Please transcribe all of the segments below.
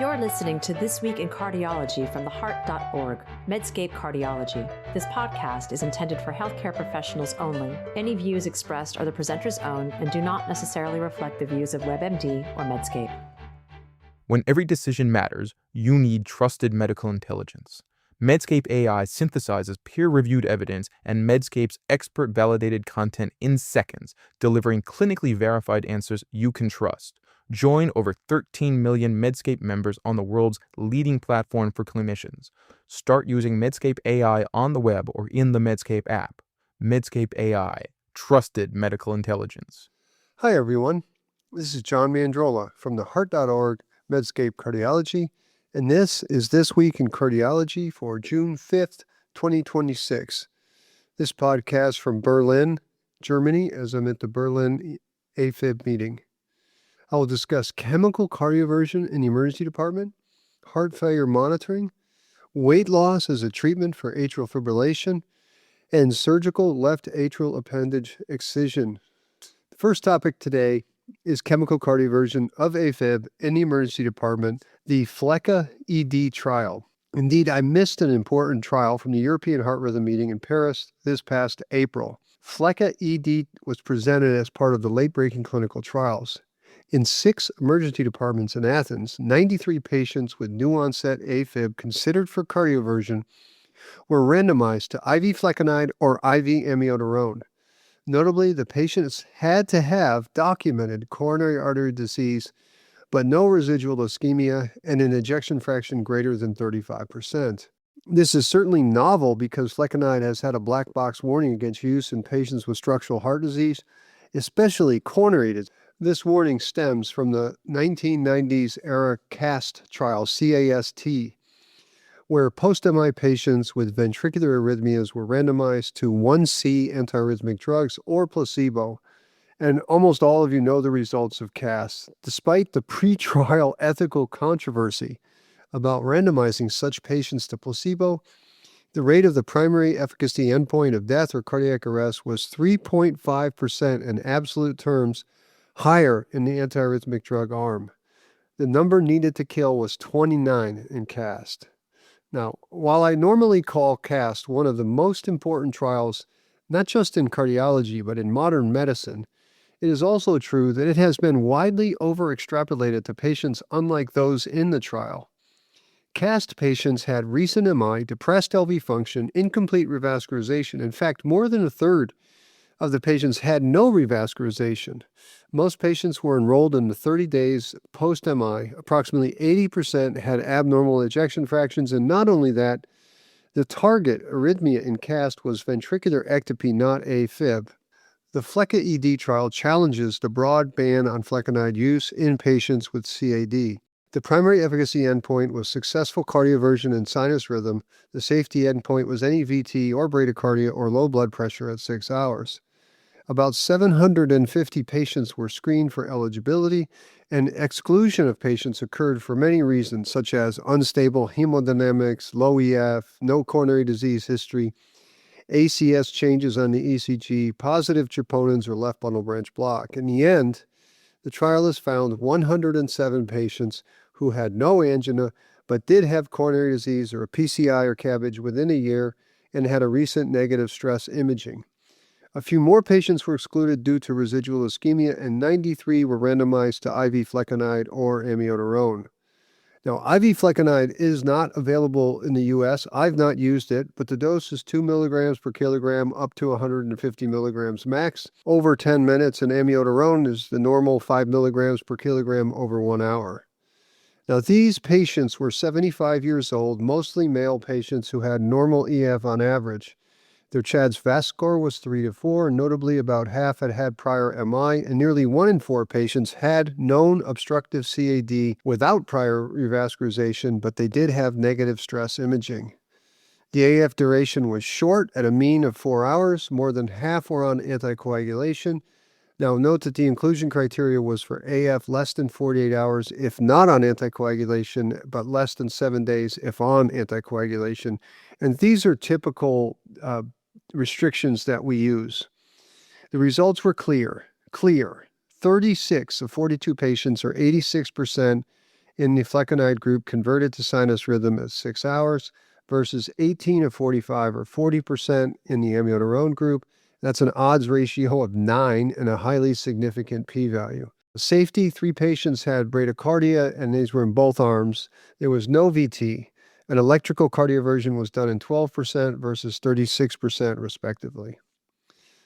You're listening to This Week in Cardiology from theheart.org, Medscape Cardiology. This podcast is intended for healthcare professionals only. Any views expressed are the presenter's own and do not necessarily reflect the views of WebMD or Medscape. When every decision matters, you need trusted medical intelligence. Medscape AI synthesizes peer-reviewed evidence and Medscape's expert-validated content in seconds, delivering clinically verified answers you can trust. Join over 13 million Medscape members on the world's leading platform for clinicians. Start using Medscape AI on the web or in the Medscape app. Medscape AI, trusted medical intelligence. Hi, everyone. This is John Mandrola from theheart.org, Medscape Cardiology, and this is This Week in Cardiology for June 5th, 2026. This podcast from Berlin, Germany, as I'm at the Berlin AFib meeting. I will discuss chemical cardioversion in the emergency department, heart failure monitoring, weight loss as a treatment for atrial fibrillation, and surgical left atrial appendage excision. The first topic today is chemical cardioversion of AFib in the emergency department, the FLECA-ED trial. Indeed, I missed an important trial from the European Heart Rhythm meeting in Paris this past April. FLECA-ED was presented as part of the late-breaking clinical trials. In 6 emergency departments in Athens, 93 patients with new-onset AFib considered for cardioversion were randomized to IV flecainide or IV amiodarone. Notably, the patients had to have documented coronary artery disease, but no residual ischemia and an ejection fraction greater than 35%. This is certainly novel because flecainide has had a black box warning against use in patients with structural heart disease, especially coronary disease. This warning stems from the 1990s era CAST trial, C-A-S-T, where post-MI patients with ventricular arrhythmias were randomized to 1C antiarrhythmic drugs or placebo. And almost all of you know the results of CAST. Despite the pre-trial ethical controversy about randomizing such patients to placebo, the rate of the primary efficacy endpoint of death or cardiac arrest was 3.5% in absolute terms, higher in the antiarrhythmic drug arm. The number needed to kill was 29 in CAST. Now, while I normally call CAST one of the most important trials, not just in cardiology, but in modern medicine, it is also true that it has been widely over-extrapolated to patients unlike those in the trial. CAST patients had recent MI, depressed LV function, incomplete revascularization. In fact, more than a third of the patients had no revascularization. Most patients were enrolled in the 30 days post-MI. Approximately 80% had abnormal ejection fractions, and not only that, the target arrhythmia in CAST was ventricular ectopy, not AFib. The FLECA-ED trial challenges the broad ban on flecainide use in patients with CAD. The primary efficacy endpoint was successful cardioversion and sinus rhythm. The safety endpoint was any VT or bradycardia or low blood pressure at 6 hours. About 750 patients were screened for eligibility, and exclusion of patients occurred for many reasons, such as unstable hemodynamics, low EF, no coronary disease history, ACS changes on the ECG, positive troponins, or left bundle branch block. In the end, the trial has found 107 patients who had no angina but did have coronary disease or a PCI or CABG within a year and had a recent negative stress imaging. A few more patients were excluded due to residual ischemia, and 93 were randomized to IV flecainide or amiodarone. Now, IV flecainide is not available in the U.S. I've not used it, but the dose is 2 milligrams per kilogram up to 150 milligrams max over 10 minutes, and amiodarone is the normal 5 milligrams per kilogram over 1 hour. Now, these patients were 75 years old, mostly male patients who had normal EF on average. Their CHADS VAS score was 3 to 4, and notably about half had had prior MI, and nearly 1 in 4 patients had known obstructive CAD without prior revascularization, but they did have negative stress imaging. The AF duration was short at a mean of 4 hours. More than half were on anticoagulation. Now, note that the inclusion criteria was for AF less than 48 hours if not on anticoagulation, but less than 7 days if on anticoagulation. And these are typical restrictions that we use. The results were clear. 36 of 42 patients, or 86%, in the FLECA-ED group converted to sinus rhythm at 6 hours versus 18 of 45 or 40% in the amiodarone group. That's an odds ratio of 9 and a highly significant p-value. Safety, 3 patients had bradycardia, and these were in both arms. There was no VT. An electrical cardioversion was done in 12% versus 36% respectively.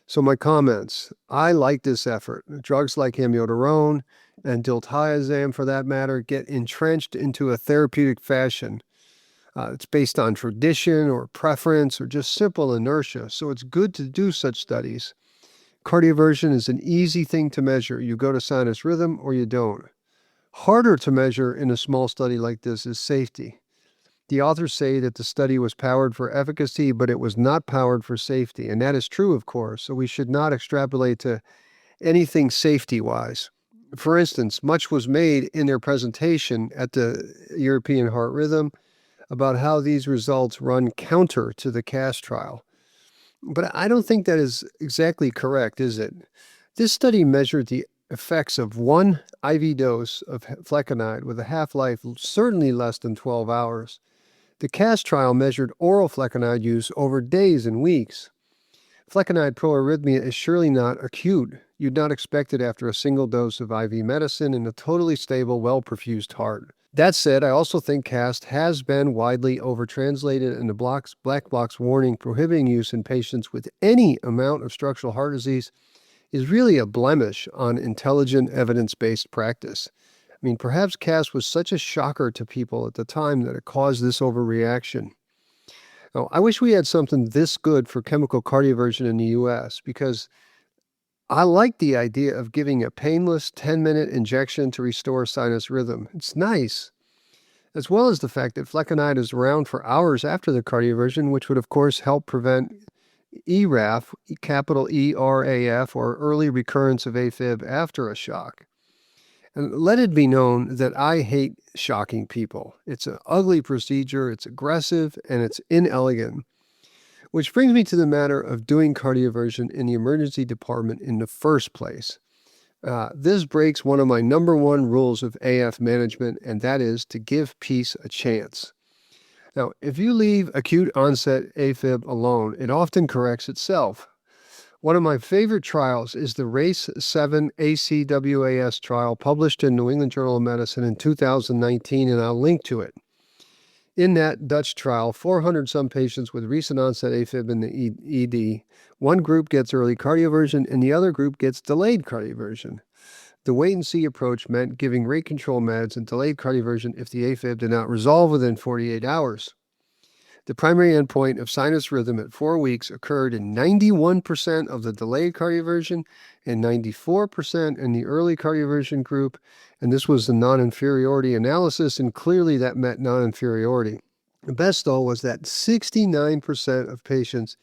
So my comments, I like this effort. Drugs like amiodarone and diltiazem, for that matter, get entrenched into a therapeutic fashion. It's based on tradition or preference or just simple inertia. So it's good to do such studies. Cardioversion is an easy thing to measure. You go to sinus rhythm or you don't. Harder to measure in a small study like this is safety. The authors say that the study was powered for efficacy, but it was not powered for safety. And that is true, of course. So we should not extrapolate to anything safety-wise. For instance, much was made in their presentation at the European Heart Rhythm about how these results run counter to the CAST trial. But I don't think that is exactly correct, is it? This study measured the effects of one IV dose of FLECA-ED with a half-life certainly less than 12 hours. The CAST trial measured oral FLECA-ED use over days and weeks. FLECA-ED proarrhythmia is surely not acute. You'd not expect it after a single dose of IV medicine in a totally stable, well-perfused heart. That said, I also think CAST has been widely overtranslated, and the black box warning prohibiting use in patients with any amount of structural heart disease is really a blemish on intelligent, evidence-based practice. I mean, perhaps CAST was such a shocker to people at the time that it caused this overreaction. Now, I wish we had something this good for chemical cardioversion in the US, because I like the idea of giving a painless 10-minute injection to restore sinus rhythm. It's nice. As well as the fact that FLECA-ED is around for hours after the cardioversion, which would, of course, help prevent ERAF, capital ERAF, or early recurrence of AFib after a shock. And let it be known that I hate shocking people. It's an ugly procedure, it's aggressive, and it's inelegant. Which brings me to the matter of doing cardioversion in the emergency department in the first place. This breaks one of my number one rules of AF management, and that is to give peace a chance. Now, if you leave acute onset AFib alone, it often corrects itself. One of my favorite trials is the RACE-7 ACWAS trial published in New England Journal of Medicine in 2019, and I'll link to it. In that Dutch trial, 400-some patients with recent onset AFib in the ED, one group gets early cardioversion and the other group gets delayed cardioversion. The wait-and-see approach meant giving rate control meds and delayed cardioversion if the AFib did not resolve within 48 hours. The primary endpoint of sinus rhythm at 4 weeks occurred in 91% of the delayed cardioversion and 94% in the early cardioversion group, and this was the non-inferiority analysis, and clearly that met non-inferiority. The best, though, was that 69% of patients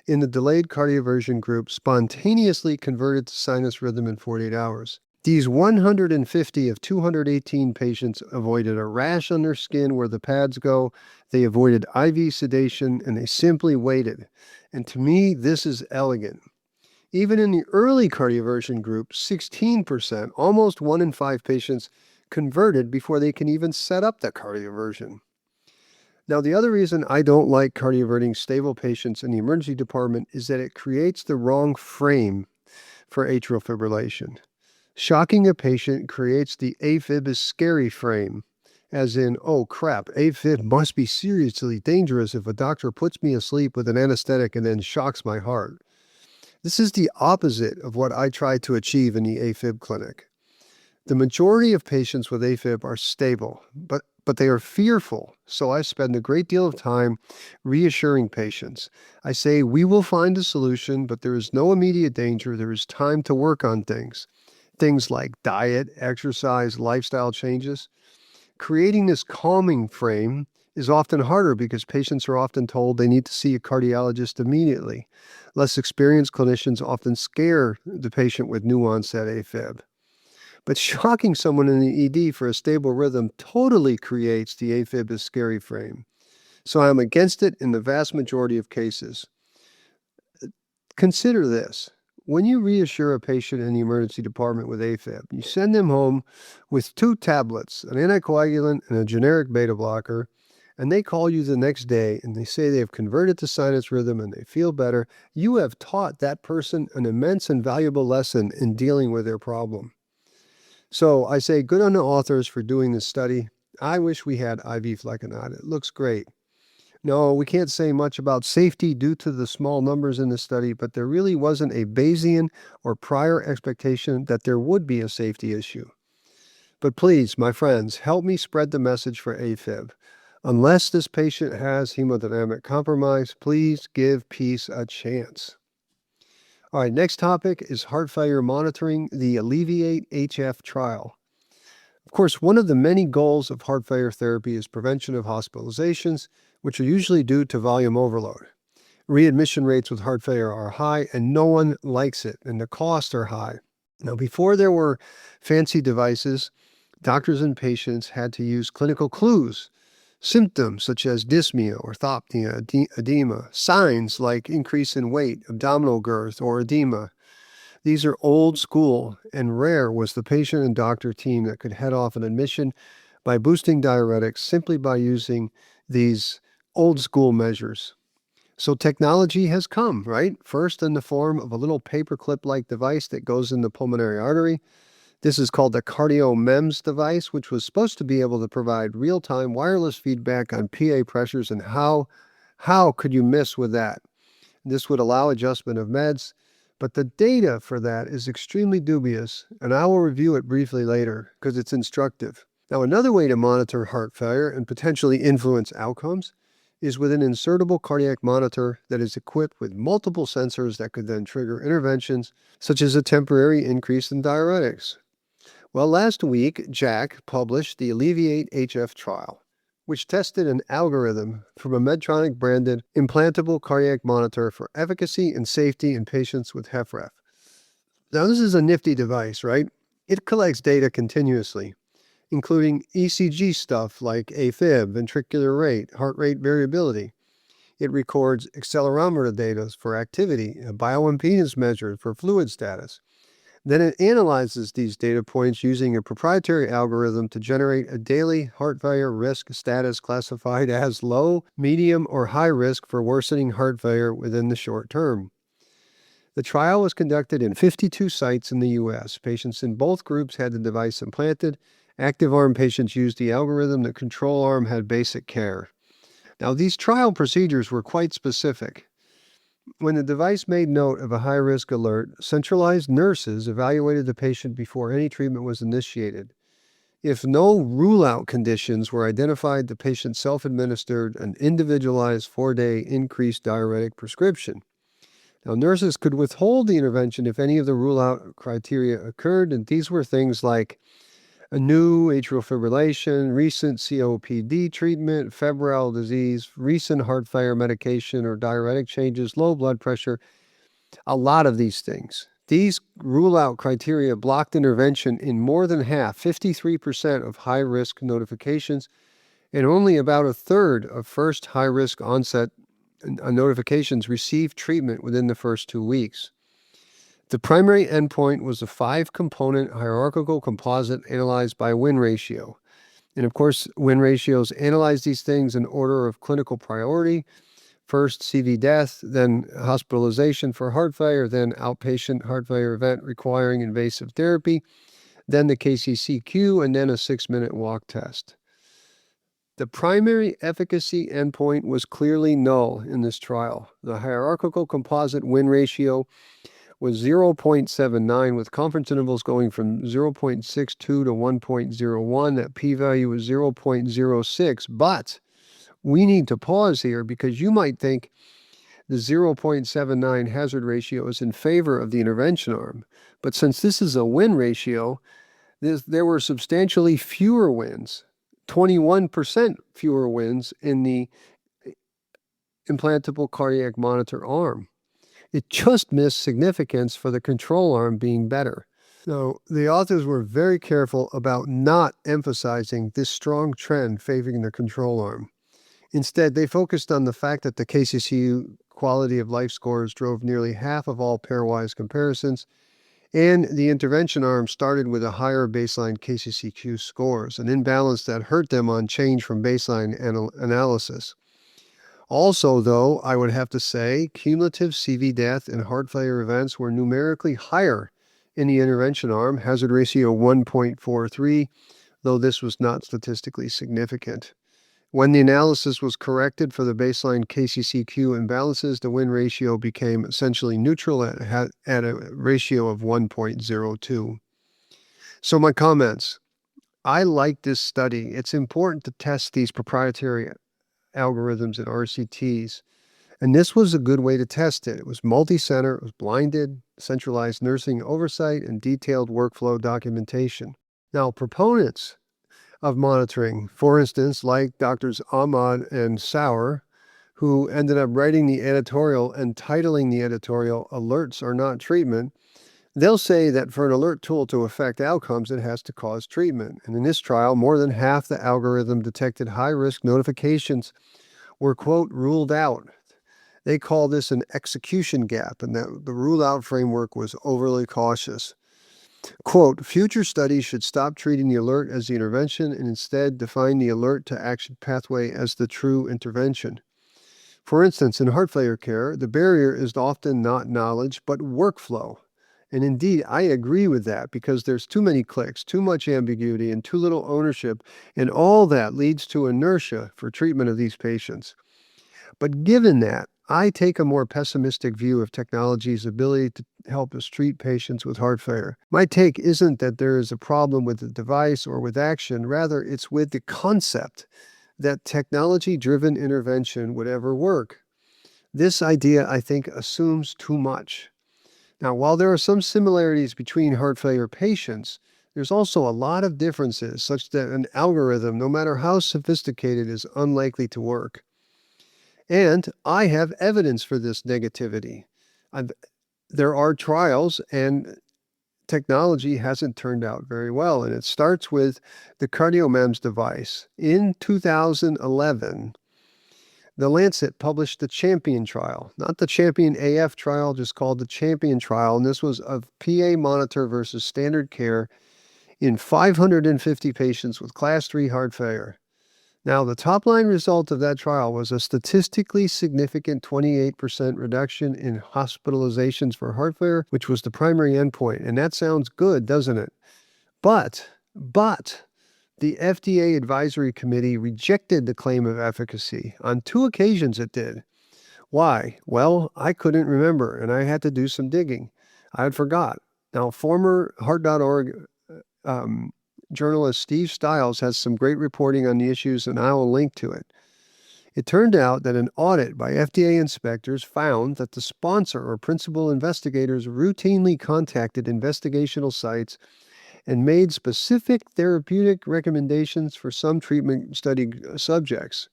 in the delayed cardioversion group spontaneously converted to sinus rhythm in 48 hours. These 150 of 218 patients avoided a rash on their skin where the pads go, they avoided IV sedation, and they simply waited. And to me, this is elegant. Even in the early cardioversion group, 16%, almost 1 in 5 patients, converted before they can even set up the cardioversion. Now, the other reason I don't like cardioverting stable patients in the emergency department is that it creates the wrong frame for atrial fibrillation. Shocking a patient creates the AFib is scary frame, as in, oh crap, AFib must be seriously dangerous if a doctor puts me asleep with an anesthetic and then shocks my heart. This is the opposite of what I try to achieve in the AFib clinic. The majority of patients with AFib are stable, but they are fearful, so I spend a great deal of time reassuring patients. I say, we will find a solution, but there is no immediate danger. There is time to work on things. Things like diet, exercise, lifestyle changes. Creating this calming frame is often harder because patients are often told they need to see a cardiologist immediately. Less experienced clinicians often scare the patient with new onset AFib. But shocking someone in the ED for a stable rhythm totally creates the AFib is scary frame. So I'm against it in the vast majority of cases. Consider this. When you reassure a patient in the emergency department with AFib, you send them home with 2 tablets, an anticoagulant and a generic beta blocker, and they call you the next day and they say they've converted to sinus rhythm and they feel better. You have taught that person an immense and valuable lesson in dealing with their problem. So I say good on the authors for doing this study. I wish we had IV FLECA-ED. It looks great. No, we can't say much about safety due to the small numbers in the study, but there really wasn't a Bayesian or prior expectation that there would be a safety issue. But please, my friends, help me spread the message for AFib. Unless this patient has hemodynamic compromise, please give peace a chance. All right, next topic is heart failure monitoring, the ALLEVIATE-HF trial. Of course, one of the many goals of heart failure therapy is prevention of hospitalizations, which are usually due to volume overload. Readmission rates with heart failure are high, and no one likes it, and the costs are high. Now, before there were fancy devices, doctors and patients had to use clinical clues, symptoms such as dyspnea, orthopnea, edema, signs like increase in weight, abdominal girth, or edema. These are old school, and rare was the patient and doctor team that could head off an admission by boosting diuretics simply by using these old school measures. So technology has come, right? First in the form of a little paperclip-like device that goes in the pulmonary artery. This is called the CardioMEMS device, which was supposed to be able to provide real-time wireless feedback on PA pressures, and how could you miss with that? This would allow adjustment of meds, but the data for that is extremely dubious, and I will review it briefly later because it's instructive. Now, another way to monitor heart failure and potentially influence outcomes is with an insertable cardiac monitor that is equipped with multiple sensors that could then trigger interventions, such as a temporary increase in diuretics. Well, last week, Jack published the ALLEVIATE-HF trial, which tested an algorithm from a Medtronic-branded implantable cardiac monitor for efficacy and safety in patients with HFrEF. Now, this is a nifty device, right? It collects data continuously, including ECG stuff like AFib, ventricular rate, heart rate variability. It records accelerometer data for activity, a bioimpedance measure for fluid status. Then it analyzes these data points using a proprietary algorithm to generate a daily heart failure risk status classified as low, medium, or high risk for worsening heart failure within the short term. The trial was conducted in 52 sites in the U.S. Patients in both groups had the device implanted. Active arm patients used the algorithm. The control arm had basic care. Now, these trial procedures were quite specific. When the device made note of a high-risk alert, centralized nurses evaluated the patient before any treatment was initiated. If no rule-out conditions were identified, the patient self-administered an individualized 4-day increased diuretic prescription. Now, nurses could withhold the intervention if any of the rule-out criteria occurred, and these were things like a new atrial fibrillation, recent COPD treatment, febrile disease, recent heart failure medication or diuretic changes, low blood pressure, a lot of these things. These rule-out criteria blocked intervention in more than half, 53% of high-risk notifications, and only about a third of first high-risk onset notifications received treatment within the first 2 weeks. The primary endpoint was a 5-component hierarchical composite analyzed by win ratio. And of course, win ratios analyze these things in order of clinical priority. First, CV death, then hospitalization for heart failure, then outpatient heart failure event requiring invasive therapy, then the KCCQ, and then a 6-minute walk test. The primary efficacy endpoint was clearly null in this trial. The hierarchical composite win ratio was 0.79, with confidence intervals going from 0.62 to 1.01. That p-value was 0.06. But we need to pause here because you might think the 0.79 hazard ratio is in favor of the intervention arm. But since this is a win ratio, there were substantially fewer wins, 21% fewer wins in the implantable cardiac monitor arm. It just missed significance for the control arm being better. Now, the authors were very careful about not emphasizing this strong trend favoring the control arm. Instead, they focused on the fact that the KCCQ quality of life scores drove nearly half of all pairwise comparisons, and the intervention arm started with a higher baseline KCCQ scores, an imbalance that hurt them on change from baseline analysis. Also, though, I would have to say cumulative CV death and heart failure events were numerically higher in the intervention arm, hazard ratio 1.43, though this was not statistically significant. When the analysis was corrected for the baseline KCCQ imbalances, the win ratio became essentially neutral at a ratio of 1.02. So my comments. I like this study. It's important to test these proprietary algorithms and RCTs. And this was a good way to test it. It was multi-center, it was blinded, centralized nursing oversight, and detailed workflow documentation. Now, proponents of monitoring, for instance, like Drs. Ahmad and Sauer, who ended up writing the editorial and titling the editorial, "Alerts Are Not Treatment," they'll say that for an alert tool to affect outcomes, it has to cause treatment. And in this trial, more than half the algorithm detected high-risk notifications were, quote, ruled out. They call this an execution gap, and that the rule-out framework was overly cautious. Quote, future studies should stop treating the alert as the intervention and instead define the alert to action pathway as the true intervention. For instance, in heart failure care, the barrier is often not knowledge, but workflow. And indeed, I agree with that because there's too many clicks, too much ambiguity, and too little ownership, and all that leads to inertia for treatment of these patients. But given that, I take a more pessimistic view of technology's ability to help us treat patients with heart failure. My take isn't that there is a problem with the device or with action, rather it's with the concept that technology-driven intervention would ever work. This idea, I think, assumes too much. Now, while there are some similarities between heart failure patients, there's also a lot of differences such that an algorithm, no matter how sophisticated, is unlikely to work. And I have evidence for this negativity. There are trials and technology hasn't turned out very well. And it starts with the CardioMEMS device. In 2011, The Lancet published the Champion trial, not the Champion AF trial, just called the Champion trial. And this was of PA monitor versus standard care in 550 patients with class 3 heart failure. Now, the top-line result of that trial was a statistically significant 28% reduction in hospitalizations for heart failure, which was the primary endpoint. And that sounds good, doesn't it? But the FDA Advisory Committee rejected the claim of efficacy. On 2 occasions it did. Why? Well, I couldn't remember, and I had to do some digging. I had forgot. Now, former Heart.org journalist Steve Stiles has some great reporting on the issues, and I will link to it. It turned out that an audit by FDA inspectors found that the sponsor or principal investigators routinely contacted investigational sites and made specific therapeutic recommendations for some treatment study subjects.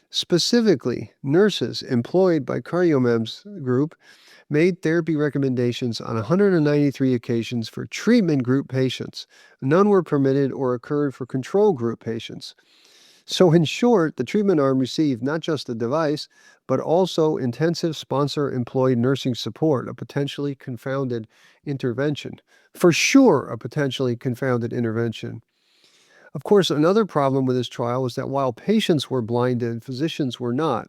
Specifically, nurses employed by CardioMEMS group made therapy recommendations on 193 occasions for treatment group patients. None were permitted or occurred for control group patients. So in short, the treatment arm received not just the device, but also intensive sponsor-employed nursing support, a potentially confounded intervention. For sure, a potentially confounded intervention. Of course, another problem with this trial was that while patients were blinded, physicians were not.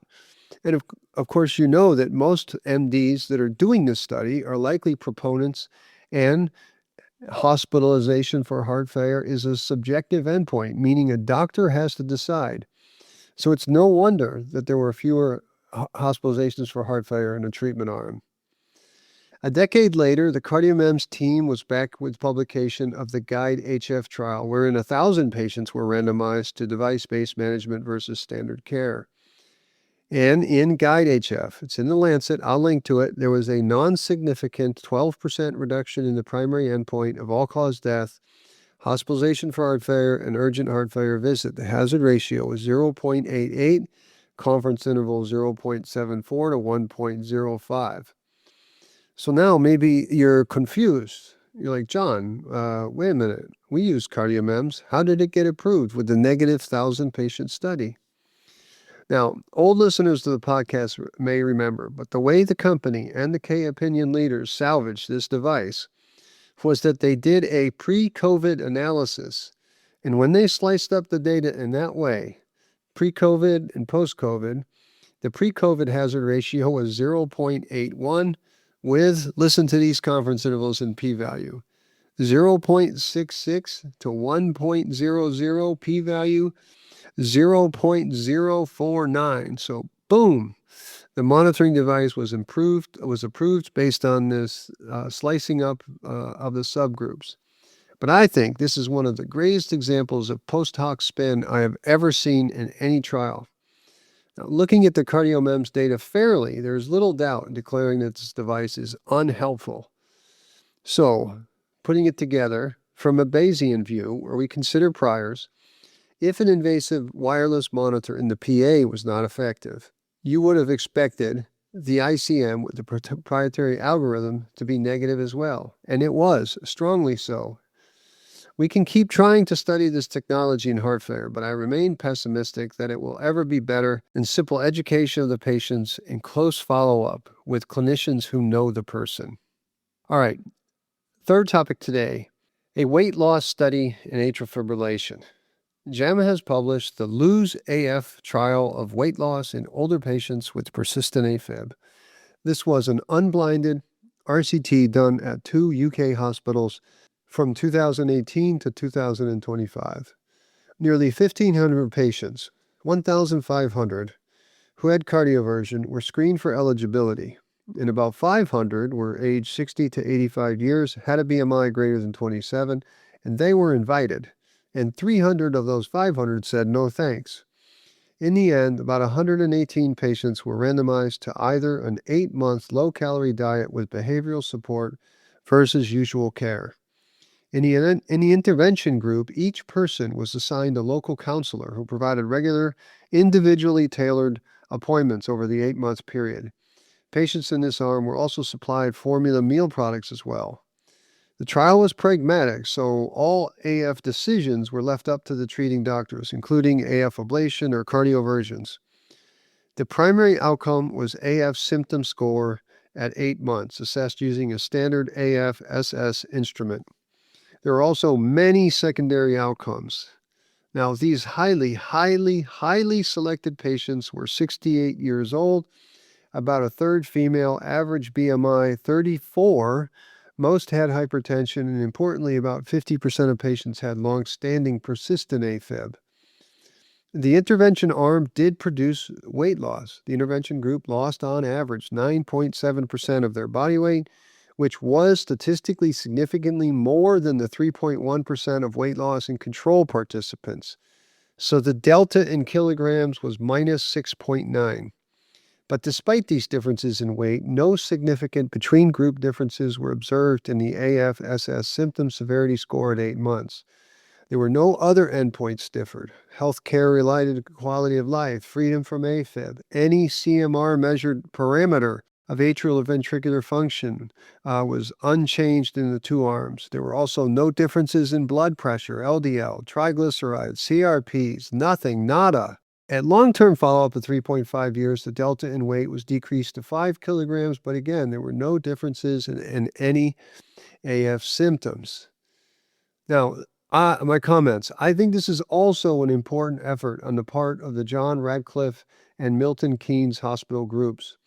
And of course, you know that most MDs that are doing this study are likely proponents, and hospitalization for heart failure is a subjective endpoint, meaning a doctor has to decide. So it's no wonder that there were fewer hospitalizations for heart failure in a treatment arm. A decade later, the CardioMEMS team was back with publication of the GUIDE-HF trial, wherein 1,000 patients were randomized to device-based management versus standard care. And in GUIDE-HF, it's in the Lancet, I'll link to it, there was a non-significant 12% reduction in the primary endpoint of all-cause death, hospitalization for heart failure, and urgent heart failure visit. The hazard ratio was 0.88, confidence interval 0.74 to 1.05. So now maybe you're confused. You're like, John, wait a minute. We use CardioMEMS. How did it get approved with the negative 1,000 patient study? Now, old listeners to the podcast may remember, but the way the company and the key opinion leaders salvaged this device was that they did a pre-COVID analysis. And when they sliced up the data in that way, pre-COVID and post-COVID, the pre-COVID hazard ratio was 0.81 with, listen to these confidence intervals and p-value, 0.66 to 1.00, p-value 0.049. So boom, the monitoring device was approved based on this slicing up of the subgroups. But I think this is one of the greatest examples of post hoc spin I have ever seen in any trial. Now, looking at the CardioMEMS data fairly, there is little doubt in declaring that this device is unhelpful. So, putting it together from a Bayesian view, where we consider priors, if an invasive wireless monitor in the PA was not effective, you would have expected the ICM with the proprietary algorithm to be negative as well. And it was, strongly so. We can keep trying to study this technology in heart failure, but I remain pessimistic that it will ever be better than simple education of the patients and close follow-up with clinicians who know the person. All right, third topic today, a weight loss study in atrial fibrillation. JAMA has published the LOSE-AF trial of weight loss in older patients with persistent AFib. This was an unblinded RCT done at 2 UK hospitals from 2018 to 2025. Nearly 1,500 patients, 1,500, who had cardioversion were screened for eligibility, and about 500 were aged 60 to 85 years, had a BMI greater than 27, and they were invited. And 300 of those 500 said no thanks. In the end, about 118 patients were randomized to either an 8-month low-calorie diet with behavioral support versus usual care. In the intervention group, each person was assigned a local counselor who provided regular, individually tailored appointments over the 8-month period. Patients in this arm were also supplied formula meal products as well. The trial was pragmatic, so all AF decisions were left up to the treating doctors, including AF ablation or cardioversions. The primary outcome was AF symptom score at 8 months, assessed using a standard AF-SS instrument. There are also many secondary outcomes. Now, these highly selected patients were 68 years old, about a third female, average BMI 34. Most had hypertension, and importantly, about 50% of patients had long-standing persistent AFib. The intervention arm did produce weight loss. The intervention group lost on average 9.7% of their body weight, which was statistically significantly more than the 3.1% of weight loss in control participants. So the delta in kilograms was minus 6.9. But despite these differences in weight, no significant between-group differences were observed in the AF-SS symptom severity score at 8 months. There were no other endpoints differed. Healthcare-related quality of life, freedom from AFib, any CMR-measured parameter of atrial or ventricular function was unchanged in the two arms. There were also no differences in blood pressure, LDL, triglycerides, CRPs, nothing, nada. At long-term follow-up of 3.5 years, the delta in weight was decreased to 5 kilograms, but again, there were no differences in any AF symptoms. Now, my comments. I think this is also an important effort on the part of the John Radcliffe and Milton Keynes hospital groups.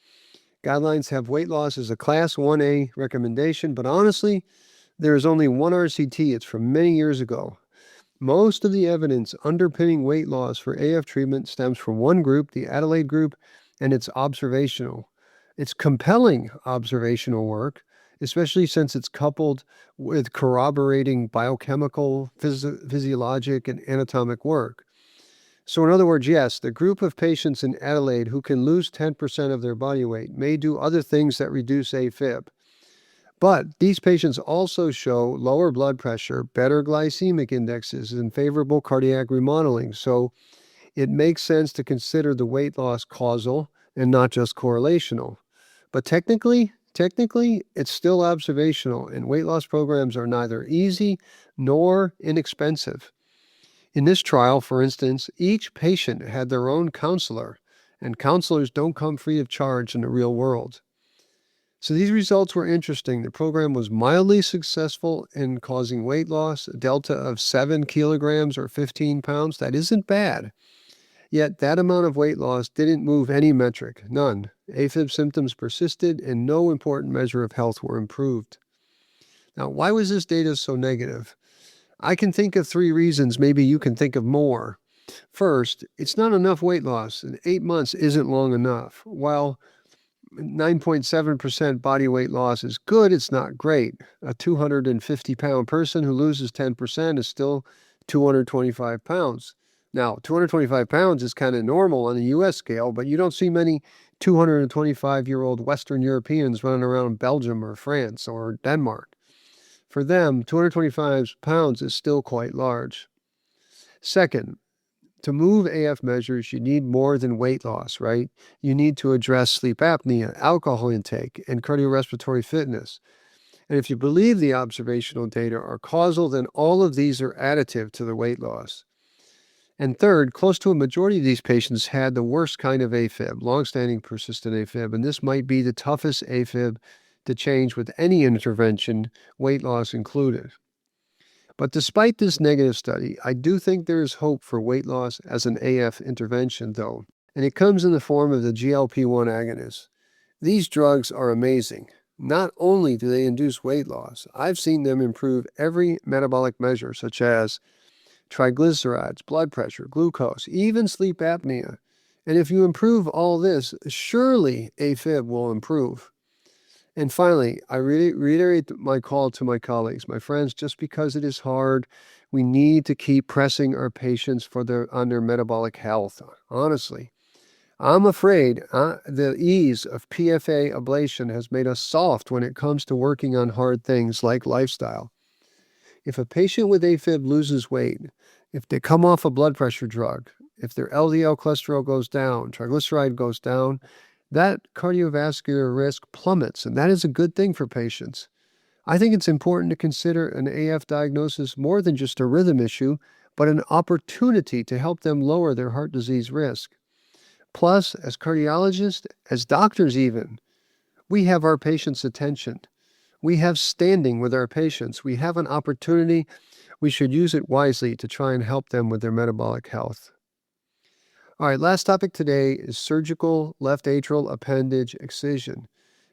Guidelines have weight loss as a Class 1A recommendation, but honestly, there is only one RCT. It's from many years ago. Most of the evidence underpinning weight loss for AF treatment stems from one group, the Adelaide group, and it's observational. It's compelling observational work, especially since it's coupled with corroborating biochemical, physiologic, and anatomic work. So in other words, yes, the group of patients in Adelaide who can lose 10% of their body weight may do other things that reduce AFib. But these patients also show lower blood pressure, better glycemic indexes, and favorable cardiac remodeling. So it makes sense to consider the weight loss causal and not just correlational. But technically, it's still observational, and weight loss programs are neither easy nor inexpensive. In this trial, for instance, each patient had their own counselor and counselors don't come free of charge in the real world. So these results were interesting. The program was mildly successful in causing weight loss, a delta of 7 kilograms or 15 pounds. That isn't bad. Yet that amount of weight loss didn't move any metric, none. AFib symptoms persisted and no important measure of health were improved. Now, why was this data so negative? I can think of 3 reasons. Maybe you can think of more. First, it's not enough weight loss, and 8 months isn't long enough. While 9.7% body weight loss is good, it's not great. A 250-pound person who loses 10% is still 225 pounds. Now, 225 pounds is kind of normal on a U.S. scale, but you don't see many 225-year-old Western Europeans running around Belgium or France or Denmark. For them, 225 pounds is still quite large. Second, to move AF measures, you need more than weight loss, right? You need to address sleep apnea, alcohol intake, and cardiorespiratory fitness. And if you believe the observational data are causal, then all of these are additive to the weight loss. And third, close to a majority of these patients had the worst kind of AFib, long-standing persistent AFib, and this might be the toughest AFib to change with any intervention, weight loss included. But despite this negative study, I do think there is hope for weight loss as an AF intervention, though, and it comes in the form of the GLP-1 agonists. These drugs are amazing. Not only do they induce weight loss, I've seen them improve every metabolic measure, such as triglycerides, blood pressure, glucose, even sleep apnea. And if you improve all this, surely AFib will improve. And finally, I really reiterate my call to my colleagues, my friends, just because it is hard, we need to keep pressing our patients on their metabolic health. Honestly, I'm afraid the ease of PFA ablation has made us soft when it comes to working on hard things like lifestyle. If a patient with AFib loses weight, if they come off a blood pressure drug, if their LDL cholesterol goes down, triglyceride goes down, that cardiovascular risk plummets, and that is a good thing for patients. I think it's important to consider an AF diagnosis more than just a rhythm issue, but an opportunity to help them lower their heart disease risk. Plus, as cardiologists, as doctors even, we have our patients' attention. We have standing with our patients. We have an opportunity. We should use it wisely to try and help them with their metabolic health. All right, last topic today is surgical left atrial appendage excision.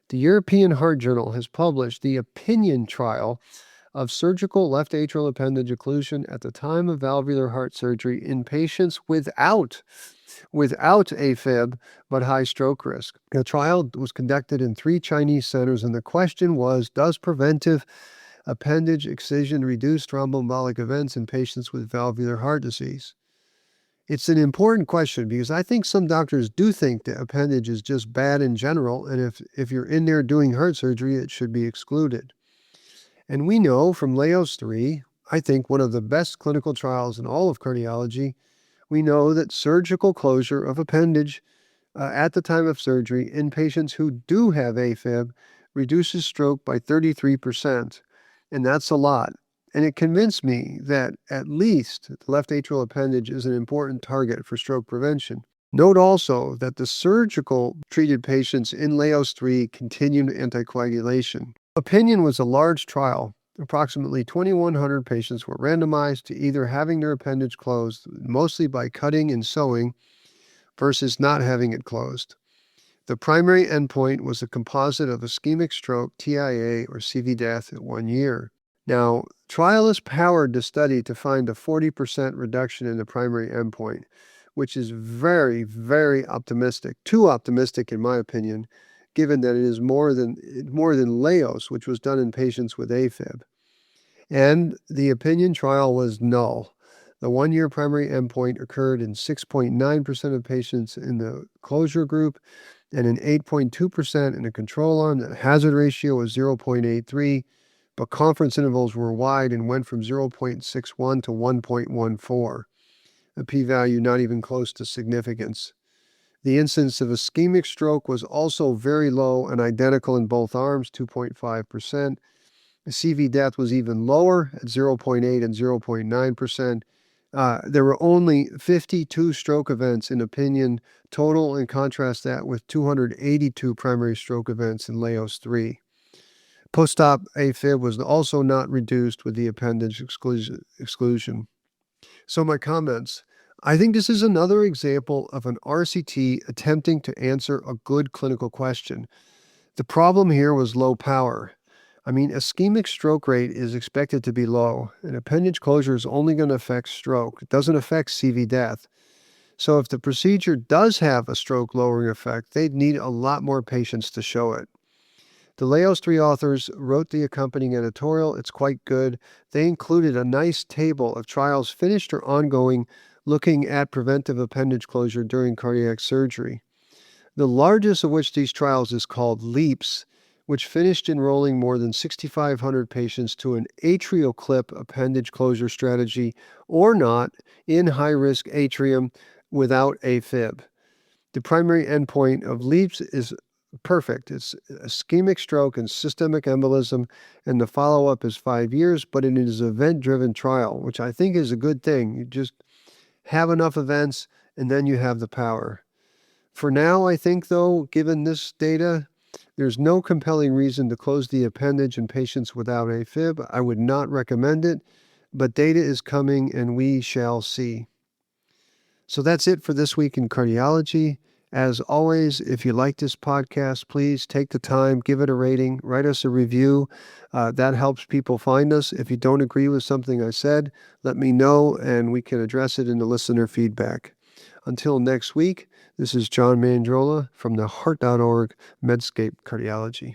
The European Heart Journal has published the opinion trial of surgical left atrial appendage occlusion at the time of valvular heart surgery in patients without AFib but high stroke risk. The trial was conducted in 3 Chinese centers, and the question was, does preventive appendage excision reduce thromboembolic events in patients with valvular heart disease? It's an important question because I think some doctors do think the appendage is just bad in general, and if you're in there doing heart surgery, it should be excluded. And we know from LAOS 3, I think one of the best clinical trials in all of cardiology, we know that surgical closure of appendage at the time of surgery in patients who do have AFib reduces stroke by 33%, and that's a lot. And it convinced me that at least the left atrial appendage is an important target for stroke prevention. Note also that the surgical treated patients in LAOS 3 continued anticoagulation. Opinion was a large trial. Approximately 2,100 patients were randomized to either having their appendage closed, mostly by cutting and sewing, versus not having it closed. The primary endpoint was a composite of ischemic stroke, TIA, or CV death at 1 year. Now, trial is powered to study to find a 40% reduction in the primary endpoint, which is very, very optimistic. Too optimistic, in my opinion, given that it is more than LAOS, which was done in patients with AFib. And the opinion trial was null. The 1-year primary endpoint occurred in 6.9% of patients in the closure group and in 8.2% in the control arm. The hazard ratio was 0.83. But confidence intervals were wide and went from 0.61 to 1.14, a p-value not even close to significance. The incidence of ischemic stroke was also very low and identical in both arms, 2.5%. CV death was even lower at 0.8 and 0.9%, There were only 52 stroke events in opinion total, and contrast that with 282 primary stroke events in LAOS 3. Post-op AFib was also not reduced with the appendage exclusion. So my comments. I think this is another example of an RCT attempting to answer a good clinical question. The problem here was low power. I mean, ischemic stroke rate is expected to be low, and appendage closure is only going to affect stroke. It doesn't affect CV death. So if the procedure does have a stroke lowering effect, they'd need a lot more patients to show it. The LAOS 3 authors wrote the accompanying editorial. It's quite good. They included a nice table of trials finished or ongoing looking at preventive appendage closure during cardiac surgery. The largest of which these trials is called LEAPS, which finished enrolling more than 6,500 patients to an atrial clip appendage closure strategy or not in high-risk atrium without AFib. The primary endpoint of LEAPS is perfect. It's ischemic stroke and systemic embolism, and the follow-up is 5 years, but it is an event-driven trial, which I think is a good thing. You just have enough events, and then you have the power. For now, I think, though, given this data, there's no compelling reason to close the appendage in patients without AFib. I would not recommend it, but data is coming, and we shall see. So that's it for this week in cardiology. As always, if you like this podcast, please take the time, give it a rating, write us a review. That helps people find us. If you don't agree with something I said, let me know and we can address it in the listener feedback. Until next week, this is John Mandrola from the Heart.org Medscape Cardiology.